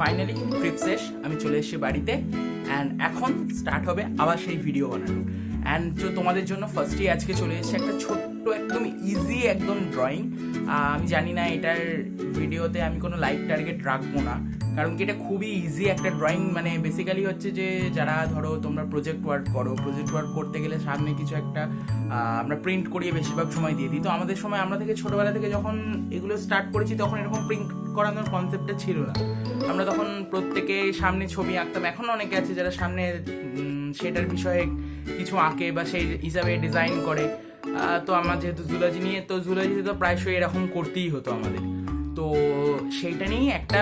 Finally trip শেষ, আমি চলে এসেছি বাড়িতে অ্যান্ড এখন স্টার্ট হবে আবার সেই ভিডিও বানানো। অ্যান্ড তো তোমাদের জন্য ফার্স্টেই আজকে চলে এসেছে একটা ছোট্ট একদম ইজি একদম ড্রয়িং। আমি জানি না এটার ভিডিওতে আমি কোনো লাইক টার্গেট রাখবো না, কারণ কি এটা খুবই ইজি একটা ড্রয়িং। মানে বেসিক্যালি হচ্ছে যে যারা ধরো তোমরা প্রজেক্ট ওয়ার্ক করো, প্রজেক্ট ওয়ার্ক করতে গেলে সামনে কিছু একটা আমরা প্রিন্ট করিয়ে বেশিরভাগ সময় দিয়ে দিই। তো আমাদের সময় আমরা থেকে ছোটোবেলা থেকে যখন এগুলো স্টার্ট করেছি তখন এরকম প্রিন্ট করানোর কনসেপ্টটা ছিল না। আমরা তখন প্রত্যেকে সামনে ছবি আঁকতাম, এখন অনেকে আছে যারা সামনে সেটার বিষয়ে কিছু আঁকে বা সেই হিসাবে ডিজাইন করে। তো আমার যেহেতু জুলজি নিয়ে, তো জুলজিতে তো প্রায়শই এরকম করতেই হতো আমাদের। তো সেইটা নিয়েই একটা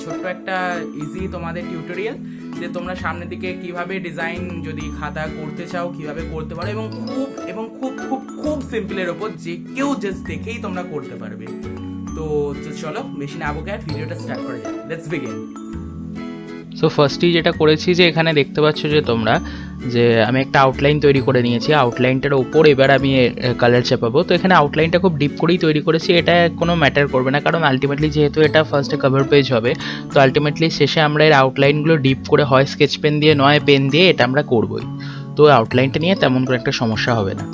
ছোট্ট একটা ইজি তোমাদের টিউটোরিয়াল, যে তোমরা সামনের দিকে কিভাবে ডিজাইন যদি খাতা করতে চাও কিভাবে করতে পারো, এবং খুব খুব খুব সিম্পলের ওপর যে কেউ জাস্ট দেখেই তোমরা করতে পারবে। তো চলো বেশি না বকে ভিডিওটা স্টার্ট করা যাক, লেটস বিগিন। সো ফার্স্টই যেটা করেছি যে এখানে দেখতে পাচ্ছ যে তোমরা যে আমি একটা আউটলাইন তৈরি করে নিয়েছি। আউটলাইনটার ওপর এবার আমি কালার চাপাবো। তো এখানে আউটলাইনটা খুব ডিপ করেই তৈরি করেছি, এটা কোনো ম্যাটার করবে না, কারণ আলটিমেটলি যেহেতু এটা ফার্স্টে কভার পেজ হবে, তো আলটিমেটলি শেষে আমরা এর আউটলাইনগুলো ডিপ করে হয় স্কেচ পেন দিয়ে নয় পেন দিয়ে এটা আমরা করবোই। তো আউটলাইনটা নিয়ে তেমন কোনো একটা সমস্যা হবে না।